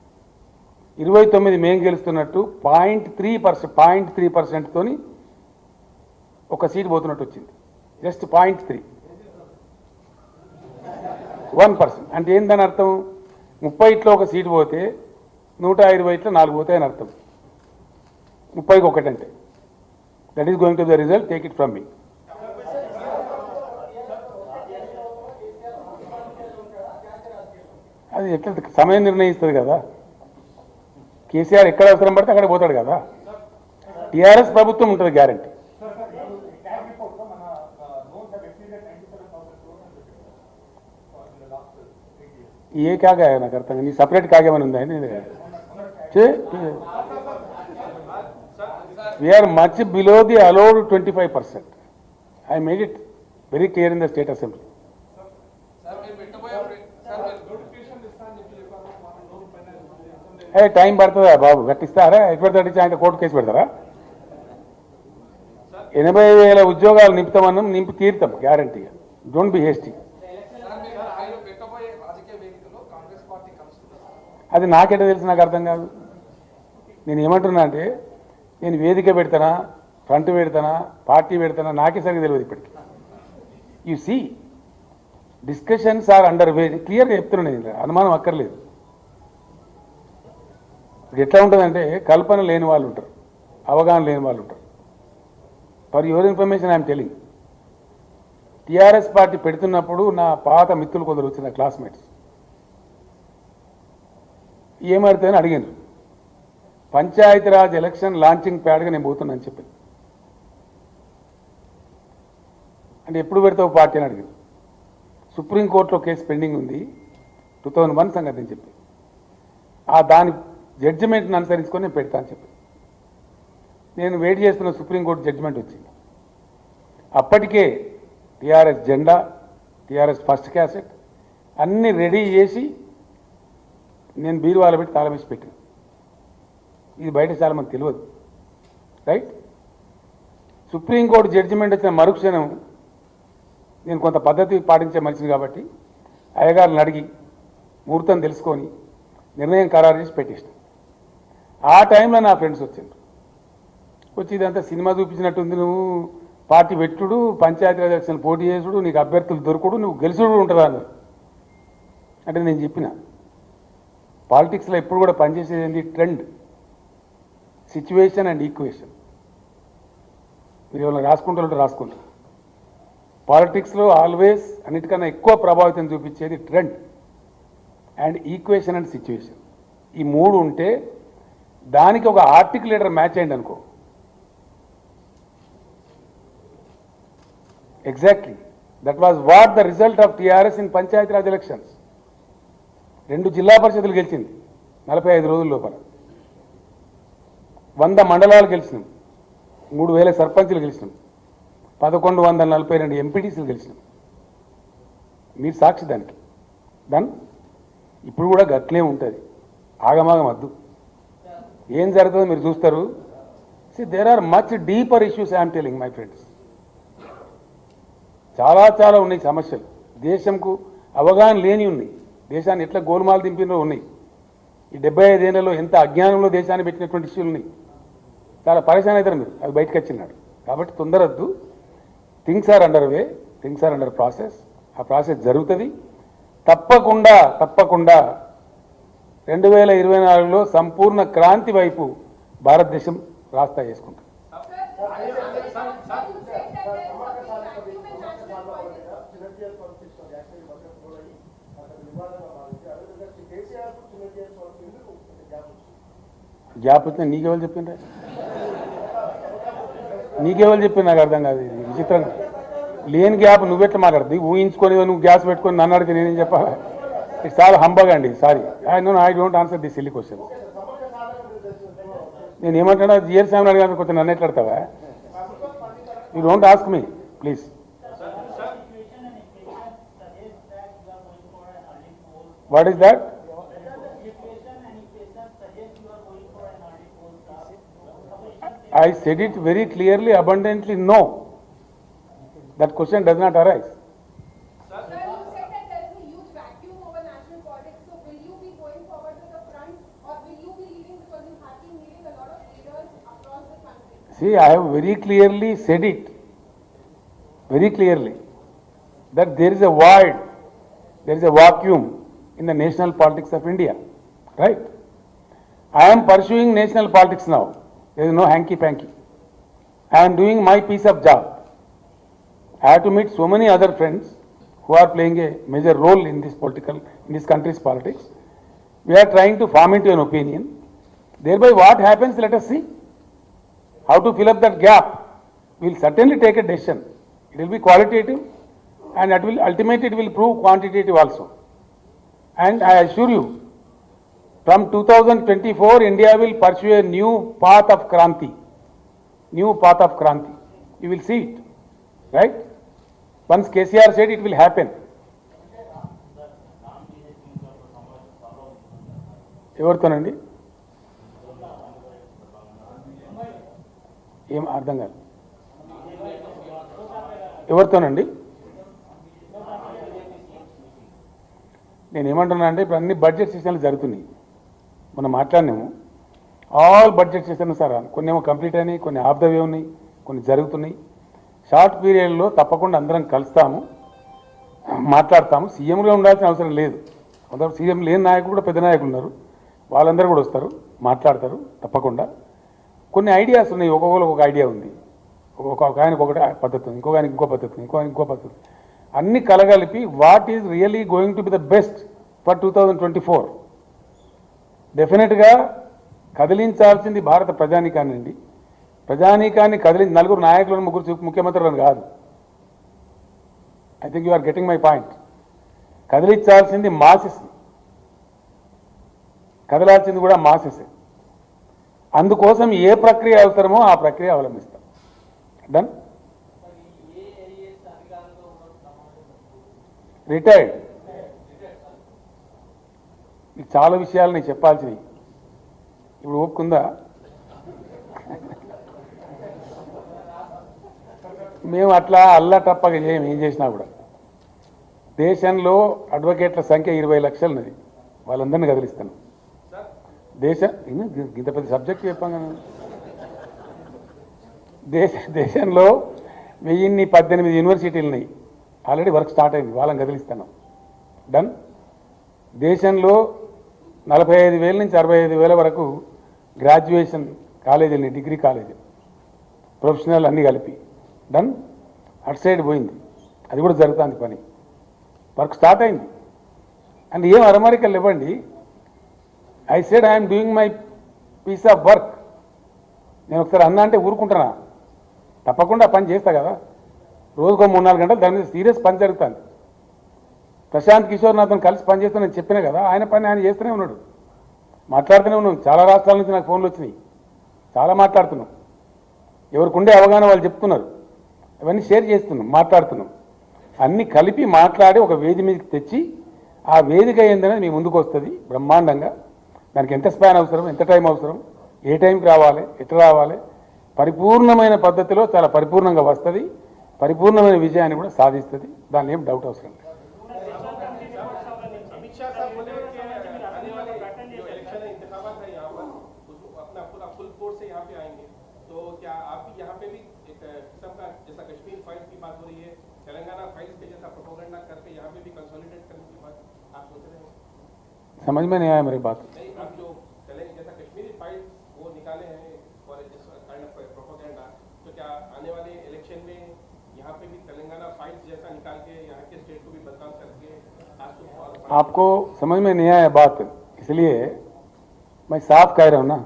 29 మేము గెలుస్తున్నట్టు 0.3% తోని ఒక సీట్ పోతున్నట్టు వచ్చింది. జస్ట్ 0.3%. అంటే ఏందని అర్థం? 30లో ఒక సీటు పోతే 120లో 4 పోతాయని అర్థం. 30కి 1 అంటే that is going to the result, take it from మీ. అది ఎట్లా సమయం నిర్ణయిస్తుంది కదా. కేసీఆర్ ఎక్కడ అవసరం పడితే అక్కడ పోతాడు కదా. టీఆర్ఎస్ ప్రభుత్వం ఉంటుంది గ్యారంటీ. ये क्या गया నాకు అర్థం నీ సపరేట్ కాగేమని ఉందా we are much below the allowed 25%. I made it very clear in the state assembly. A time పడుతుందా బాబు గట్టిస్తారా ఎటువంటి తగ్గించి ఆయన కోర్టు కేసు పెడతారా 80,000 ఉద్యోగాలు నింపుతామన్నాం నింపి తీరుతాం గ్యారంటీగా డోంట్ బి హేస్టీ అది నాకెట తెలుసు నాకు అర్థం కాదు నేను ఏమంటున్నా అంటే నేను వేదిక పెడతానా ఫ్రంట్ పెడతానా పార్టీ పెడతానా నాకే సరిగ్గా తెలియదు ఇప్పటికి you see discussions are under way క్లియర్గా చెప్తున్నాను నేను అనుమానం అక్కర్లేదు ఇప్పుడు ఎట్లా ఉంటుందంటే కల్పన లేని వాళ్ళు ఉంటారు అవగాహన లేని వాళ్ళు ఉంటారు for your information I'm telling TRS party పెడుతున్నప్పుడు నా పాత మిత్రులు కొందరు వచ్చిన క్లాస్మేట్స్ ఏమవుతుందని అడిగాను పంచాయతీరాజ్ ఎలక్షన్ లాంచింగ్ ప్యాడ్గా నేను పోతున్నాను చెప్పి అంటే ఎప్పుడు పెడతావు పార్టీ అని అడిగాను సుప్రీంకోర్టులో కేసు పెండింగ్ ఉంది 2001 సంగతి అని చెప్పి ఆ దాని జడ్జిమెంట్ని అనుసరించుకొని నేను పెడతా అని చెప్పి నేను వెయిట్ చేస్తున్న సుప్రీంకోర్టు జడ్జిమెంట్ వచ్చింది అప్పటికే టీఆర్ఎస్ జెండా టీఆర్ఎస్ ఫస్ట్ క్యాసెట్ అన్నీ రెడీ చేసి నేను బీరువాలో పెట్టి తాళం వేసి పెట్టాను ఇది బయట చాలామంది తెలియదు రైట్ సుప్రీంకోర్టు జడ్జిమెంట్ వచ్చిన మరుక్షణం నేను కొంత పద్ధతి పాటించే మనిషిని కాబట్టి అయ్యగారిని అడిగి ముహూర్తం తెలుసుకొని నిర్ణయం ఖరారు చేసి పెట్టేసిన ఆ టైంలో నా ఫ్రెండ్స్ వచ్చారు వచ్చి ఇదంతా సినిమా చూపించినట్టుంది నువ్వు పార్టీ పెట్టుడు పంచాయతీరాజ్ ఎలక్షన్ పోటీ చేసుడు నీకు అభ్యర్థులు దొరకడు నువ్వు గెలుచుడు ఉంటుందా అన్నారు అంటే నేను చెప్పిన పాలిటిక్స్లో ఎప్పుడు కూడా పనిచేసేది ఏంటి ట్రెండ్ సిచ్యువేషన్ అండ్ ఈక్వేషన్ మీరు ఏమైనా రాసుకుంటారంటే రాసుకుంటారు పాలిటిక్స్లో ఆల్వేస్ అన్నిటికన్నా ఎక్కువ ప్రభావితం చూపించేది trend and equation and situation ఈ మూడు ఉంటే దానికి ఒక ఆర్టికులేటర్ మ్యాచ్ అయింది అనుకో exactly that was what the result of TRS in Panchayati Raj elections 2 జిల్లా పరిషత్తులు గెలిచింది 45 రోజుల లోపల 100 మండలాలు గెలిచినాం 3,000 సర్పంచులు గెలిచినాం 1,142 ఎంపీటీసీలు గెలిచినాం మీరు సాక్షి దానికి దాని ఇప్పుడు కూడా గట్లే ఉంటుంది ఆగమాగం వద్దు ఏం జరుగుతుందో మీరు చూస్తారు see there are much deeper issues I'm telling my friends చాలా చాలా ఉన్నాయి సమస్యలు దేశంకు అవగాహన లేని ఉన్నాయి దేశాన్ని ఎట్లా గోల్మాలు దింపినో ఉన్నాయి ఈ 75 ఏళ్లలో ఎంత అజ్ఞానంలో దేశాన్ని పెట్టినటువంటి ఇష్యూలు ఉన్నాయి చాలా పరేషాన్ అవుతారు మీరు అవి బయటకు వచ్చినాడు కాబట్టి తొందరద్దు things are under way things are under process ఆ ప్రాసెస్ జరుగుతుంది తప్పకుండా తప్పకుండా 2024లో సంపూర్ణ క్రాంతి వైపు భారతదేశం రాస్తా చేసుకుంటుంది గ్యాప్ వచ్చినా నీకెవరు చెప్పిండ్రా నీకెవరు చెప్పింది నాకు అర్థం కాదు ఇది విచిత్రంగా లేని గ్యాప్ నువ్వెట్లా మాట్లాడుతుంది ఊహించుకొని నువ్వు గ్యాస్ పెట్టుకొని నన్ను అడిగితే నేనేం చెప్పాలి ఇట్స్ ఆల్ హంబగ్ అండి sorry I don't answer the silly question నేను ఏమంటున్నా జిఎల్ సామి అడిగాను కొంచెం నన్ను ఎట్లా అడతావా you don't ask me please what is that I said it very clearly, abundantly, no. That question does not arise. Sir, you said that there is a huge vacuum over national politics. So, will you be going forward to the front, or will you be leading because you have been meeting a lot of leaders across the country? See, I have very clearly said it, very clearly, that there is a void, there is a vacuum in the national politics of India, right? I am pursuing national politics now. There is no hanky-panky. I am doing my piece of job. I have to meet so many other friends who are playing a major role in this country's politics. We are trying to form into an opinion. Thereby what happens, let us see. How to fill up that gap. We will certainly take a decision. It will be qualitative and ultimately it will prove quantitative also. And I assure you, from 2024, India will pursue a new path of Kranti. New path of Kranti. You will see it, right? Once KCR said it will happen. ఎవరితోనండి? ఏం అర్థం కాదు. ఎవరితోనండి? నేను ఏమంటున్నా అంటే ఇప్పుడు అన్ని budget సెషన్లు జరుగుతున్నాయి. మనం మాట్లాడినాము ఆల్ బడ్జెట్ సెషన్లు సార్, కొన్ని ఏమో కంప్లీట్ అయినాయి, కొన్ని ఆఫ్ ద వే ఉన్నాయి, కొన్ని జరుగుతున్నాయి. షార్ట్ పీరియడ్లో తప్పకుండా అందరం కలుస్తాము, మాట్లాడతాము. సీఎంగా ఉండాల్సిన అవసరం లేదు. కొందరు సీఎం లేని నాయకులు కూడా పెద్ద నాయకులు ఉన్నారు, వాళ్ళందరూ కూడా వస్తారు, మాట్లాడతారు తప్పకుండా. కొన్ని ఐడియాస్ ఉన్నాయి, ఒక్కొక్కరికి ఒక ఐడియా ఉంది. ఒక ఆయనకు ఒకటి పద్ధతి ఉంది, ఇంకొక ఆయనకి ఇంకో పద్ధతి ఉంది, ఇంకో ఆయనకి ఇంకో పద్ధతి. అన్ని కలగలిపి what is really going to be the best for 2024. డెఫినెట్గా కదిలించాల్సింది భారత ప్రజానీకాన్ని అండి. ప్రజానీకాన్ని కదిలించి నలుగురు నాయకులను, ముగ్గురు ముఖ్యమంత్రులను కాదు. I think you are getting my point. కదిలించాల్సింది మాసెస్, కదలాల్సింది కూడా మాసెస్. అందుకోసం ఏ ప్రక్రియ అవసరమో ఆ ప్రక్రియ అవలంబిస్తాం. డన్. రిటైర్డ్. మీకు చాలా విషయాలు నేను చెప్పాల్సినవి, ఇప్పుడు ఒప్పుకుందా? మేము అట్లా అల్లటప్పగా ఏం చేసినా కూడా దేశంలో అడ్వకేట్ల సంఖ్య 20 లక్షలు ఉన్నది. వాళ్ళందరినీ కదిలిస్తాను. ఇంత పెద్ద సబ్జెక్ట్ చెప్పాను. దేశంలో 1018 యూనివర్సిటీలు ఉన్నాయి, ఆల్రెడీ వర్క్ స్టార్ట్ అయింది, వాళ్ళని కదిలిస్తాను. డన్. దేశంలో 45,000 నుంచి 65,000 వరకు గ్రాడ్యుయేషన్ కాలేజీలు, డిగ్రీ కాలేజీలు, ప్రొఫెషనల్ అన్నీ కలిపి. డన్. అటు సైడ్ పోయింది, అది కూడా జరుగుతుంది పని, వర్క్ స్టార్ట్ అయింది. అండ్ ఏం అరమరికలు ఇవ్వండి. I said I'm doing my piece of work. నేను ఒకసారి అన్నా అంటే ఊరుకుంటున్నా, తప్పకుండా పని చేస్తా కదా. రోజుకో 3-4 గంటలు దాని మీద సీరియస్ పని జరుగుతుంది. ప్రశాంత్ కిషోర్ నాతో కలిసి పని చేస్తా నేను చెప్పినా కదా, ఆయన పని ఆయన చేస్తూనే ఉన్నాడు, మాట్లాడుతూనే ఉన్నాం. చాలా రాష్ట్రాల నుంచి నాకు ఫోన్లు వచ్చినాయి, చాలా మాట్లాడుతున్నాం. ఎవరికి ఉండే అవగాహన వాళ్ళు చెప్తున్నారు, అవన్నీ షేర్ చేస్తున్నాం, మాట్లాడుతున్నాం. అన్నీ కలిపి మాట్లాడి ఒక వేది మీదకి తెచ్చి, ఆ వేదిక ఏందనేది మీ ముందుకు వస్తుంది బ్రహ్మాండంగా. దానికి ఎంత స్పాన్ అవసరం, ఎంత టైం అవసరం, ఏ టైంకి రావాలి, ఎట్లా రావాలి, పరిపూర్ణమైన పద్ధతిలో చాలా పరిపూర్ణంగా వస్తుంది, పరిపూర్ణమైన విజయాన్ని కూడా సాధిస్తుంది. దాని ఏం డౌట్ అవసరం లేదు. समझ में नहीं आया मेरी बात. आप जो जैसा कश्मीरी फाइल्स वो निकाले हैं फॉर काइंड ऑफ प्रोपेगेंडा, तो क्या आने वाले इलेक्शन में यहाँ पे भी तेलंगाना फाइल्स जैसा निकाल के यहाँ के स्टेट को भी बदनाम करके आपको समझ में नहीं आया बात, इसलिए मैं साफ कह रहा हूँ ना.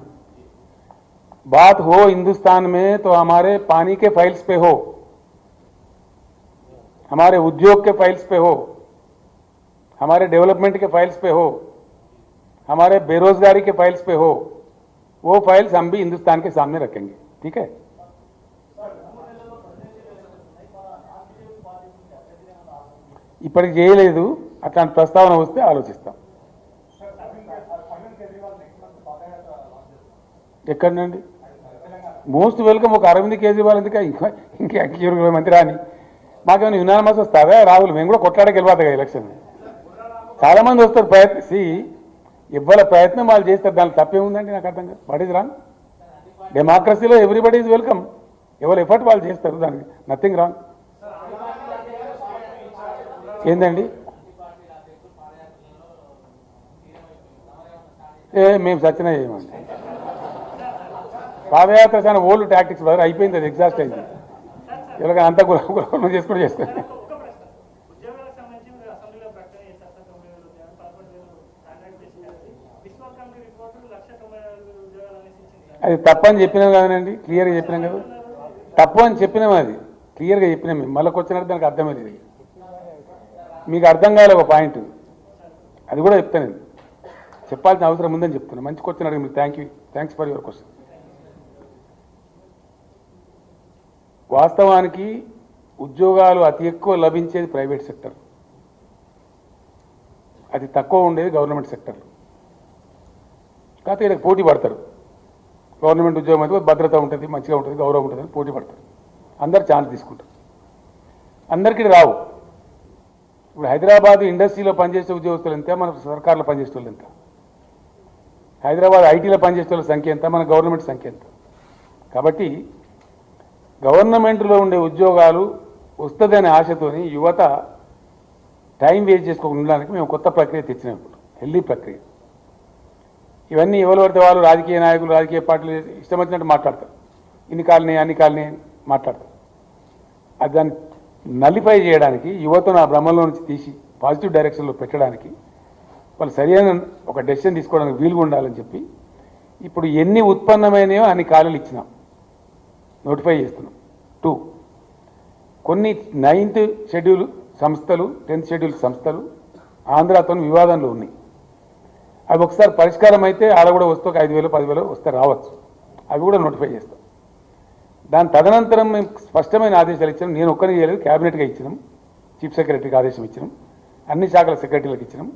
बात हो हिंदुस्तान में तो हमारे पानी के फाइल्स पे हो, हमारे उद्योग के फाइल्स पे हो, हमारे डेवलपमेंट के फाइल्स पे हो, हमारे बेरोजगारी के फाइल्स पे हो. वो फाइल्स हम भी हिंदुस्तान के सामने रखेंगे. ठीक है. ఇప్పటికి చేయలేదు, అట్లాంటి ప్రస్తావన వస్తే ఆలోచిస్తాం. ఎక్కడనండి? Most welcome. ఒక అరవింద్ కేజ్రీవాల్ ఎందుకు, ఇంకా 20 మంది రాని, మాకేమైనా యునానిమస్ వస్తారా? రాహుల్ మేము కూడా కొట్లాడకి వెళ్ళిపోతాయి ఎలక్షన్. చాలామంది వస్తారు, ప్రయత్నించి ఇవ్వాల ప్రయత్నం వాళ్ళు చేస్తారు, దానికి తప్పేముందండి? నాకు అర్థం కాదు. What is wrong? డెమోక్రసీలో ఎవ్రీబడి ఈజ్ వెల్కమ్, ఎవరు ఎఫర్ట్ వాళ్ళు చేస్తారు, దానికి నథింగ్ రాంగ్. ఏందండి? మేము సత్యనే చేయమండి. పాదయాత్ర చాలా ఓల్డ్ టాక్టిక్స్ బ్రదర్, అయిపోయింది, అది ఎగ్జాస్ట్ అయింది. ఎవరికైనా అంతా గురం చేసుకుని చేస్తారు. అది తప్పని చెప్పినాం కదండి, క్లియర్గా చెప్పినాం కదా. తప్పు అని చెప్పినాం, అది క్లియర్గా చెప్పినాం. మేము మళ్ళీ వచ్చినట్టు దానికి అర్థమే లేదు. మీకు అర్థం కాలే ఒక పాయింట్. అది కూడా చెప్తాను నేను, చెప్పాల్సిన అవసరం ఉందని చెప్తున్నా. మంచి క్వశ్చన్ అడిగి మీకు థ్యాంక్స్ ఫర్ యువర్ క్వశ్చన్. వాస్తవానికి ఉద్యోగాలు అతి ఎక్కువ లభించేది ప్రైవేట్ సెక్టర్, అతి తక్కువ ఉండేది గవర్నమెంట్ సెక్టర్. కాకపోతే ఇక్కడ పోటీ పడతారు. గవర్నమెంట్ ఉద్యోగం అయితే భద్రత ఉంటుంది, మంచిగా ఉంటుంది, గౌరవం ఉంటుంది అని పోటీ పడతారు. అందరు ఛాన్స్ తీసుకుంటారు. అందరికీ రావు. ఇప్పుడు హైదరాబాద్ ఇండస్ట్రీలో పనిచేసే ఉద్యోగస్తులు ఎంత, మన సర్కార్లో పనిచేసే వాళ్ళు ఎంత, హైదరాబాద్ ఐటీలో పనిచేసే వాళ్ళ సంఖ్య ఎంత, మన గవర్నమెంట్ సంఖ్య ఎంత. కాబట్టి గవర్నమెంట్లో ఉండే ఉద్యోగాలు వస్తుందనే ఆశతోని యువత టైం వేస్ట్ చేసుకోకుండా ఉండడానికి మేము కొత్త ప్రక్రియ తెచ్చినప్పుడు, హెల్దీ ప్రక్రియ. ఇవన్నీ ఎవరు పడితే వాళ్ళు రాజకీయ నాయకులు, రాజకీయ పార్టీలు ఇష్టం వచ్చినట్టు మాట్లాడతారు. ఇన్ని కాలనీ అన్ని కాలనీ మాట్లాడతారు. అది దాన్ని నలిఫై చేయడానికి, యువతను ఆ భ్రమంలో నుంచి తీసి పాజిటివ్ డైరెక్షన్లో పెట్టడానికి వాళ్ళు సరైన ఒక డెసిషన్ తీసుకోవడానికి వీలుగా ఉండాలని చెప్పి ఇప్పుడు ఎన్ని ఉత్పన్నమైనయో అన్ని ఖాళీలు ఇచ్చినాం, నోటిఫై చేస్తున్నాం. 2, కొన్ని 9th షెడ్యూల్ సంస్థలు, 10th షెడ్యూల్ సంస్థలు ఆంధ్రాతో వివాదంలో ఉన్నాయి. అవి ఒకసారి పరిష్కారం అయితే ఆడ కూడా వస్తే ఒక 5,000 10,000 వస్తే రావచ్చు. అవి కూడా నోటిఫై చేస్తాం. దాని తదనంతరం మేము స్పష్టమైన ఆదేశాలు ఇచ్చినాం. నేను ఒక్కరిని చేయలేదు, క్యాబినెట్గా ఇచ్చినాం, చీఫ్ సెక్రటరీకి ఆదేశం ఇచ్చినాం, అన్ని శాఖల సెక్రటరీలకు ఇచ్చినాం.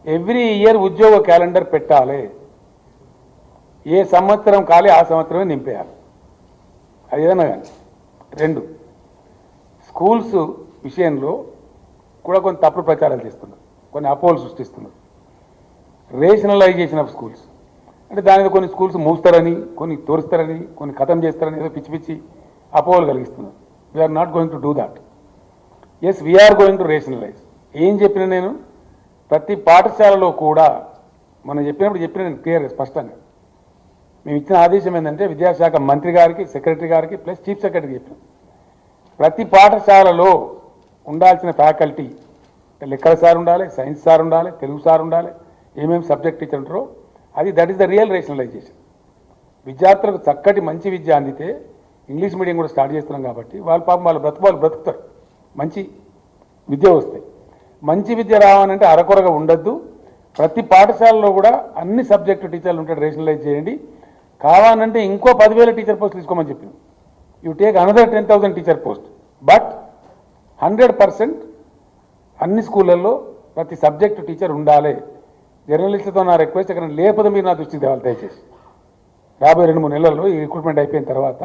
ఎవ్రీ ఇయర్ ఉద్యోగ క్యాలెండర్ పెట్టాలి. ఏ సంవత్సరం ఖాళీ ఆ సంవత్సరమే నింపేయాలి. అది ఏదన్నా కానీ. 2, స్కూల్స్ విషయంలో కూడా కొన్ని తప్పుడు ప్రచారాలు చేస్తున్నారు, కొన్ని అపోహలు సృష్టిస్తున్నారు. రేషనలైజేషన్ ఆఫ్ స్కూల్స్ అంటే దాని కొన్ని స్కూల్స్ మూస్తారని, కొన్ని తోరుస్తారని, కొన్ని ఖతం చేస్తారని ఏదో పిచ్చి పిచ్చి అపోహలు కలిగిస్తున్నారు. We are not going to do that. Yes, we are going to rationalise. ఏం చెప్పిన నేను ప్రతి పాఠశాలలో కూడా మనం చెప్పిన నేను క్లియర్గా స్పష్టంగా మేము ఇచ్చిన ఆదేశం ఏంటంటే విద్యాశాఖ మంత్రి గారికి, సెక్రటరీ గారికి ప్లస్ చీఫ్ సెక్రటరీకి చెప్పినాం. ప్రతి పాఠశాలలో ఉండాల్సిన ఫ్యాకల్టీ లెక్కల సార్ ఉండాలి, సైన్స్ సార్ ఉండాలి, తెలుగు సార్ ఉండాలి, ఏమేమి సబ్జెక్ట్ టీచర్ ఉంటారో అది that is the real rationalisation. విద్యార్థులకు చక్కటి మంచి విద్య అందితే ఇంగ్లీష్ మీడియం కూడా స్టార్ట్ చేస్తున్నాం కాబట్టి వాళ్ళ పాపం వాళ్ళు బ్రతుకుతారు, మంచి విద్య వస్తాయి. మంచి విద్య రావాలంటే అరకొరగా ఉండద్దు. ప్రతి పాఠశాలలో కూడా అన్ని సబ్జెక్టు టీచర్లు ఉంటాడు, రేషనలైజ్ చేయండి. కావాలంటే ఇంకో 10,000 టీచర్ పోస్ట్ తీసుకోమని చెప్పినాం. You take another 10,000 teacher post. But 100% అన్ని స్కూళ్ళల్లో ప్రతి సబ్జెక్టు టీచర్ ఉండాలి. జర్నలిస్టులతో నా రిక్వెస్ట్, ఎక్కడ లేకపోతే మీరు నా దృష్టికి తేవాలి దయచేసి. రాబోయే 2-3 నెలల్లో ఈ రిక్రూట్మెంట్ అయిపోయిన తర్వాత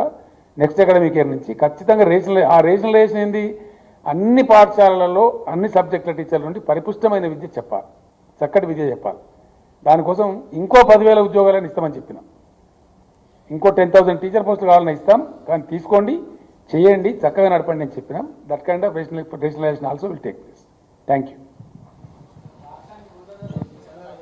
నెక్స్ట్ అకాడమిక్ ఇయర్ నుంచి ఖచ్చితంగా రేషనలైజేషన్ ఏంది, అన్ని పాఠశాలలలో అన్ని సబ్జెక్టుల టీచర్ల నుండి పరిపుష్టమైన విద్య చెప్పాలి, చక్కటి విద్య చెప్పాలి. దానికోసం ఇంకో 10,000 ఉద్యోగాలను ఇస్తామని చెప్పినాం. ఇంకో 10,000 టీచర్ పోస్టులు కావాలని ఇస్తాం, కానీ తీసుకోండి, చేయండి, చక్కగా నడపండి అని చెప్పినాం. That kind of rationalisation also will take place. Thank you.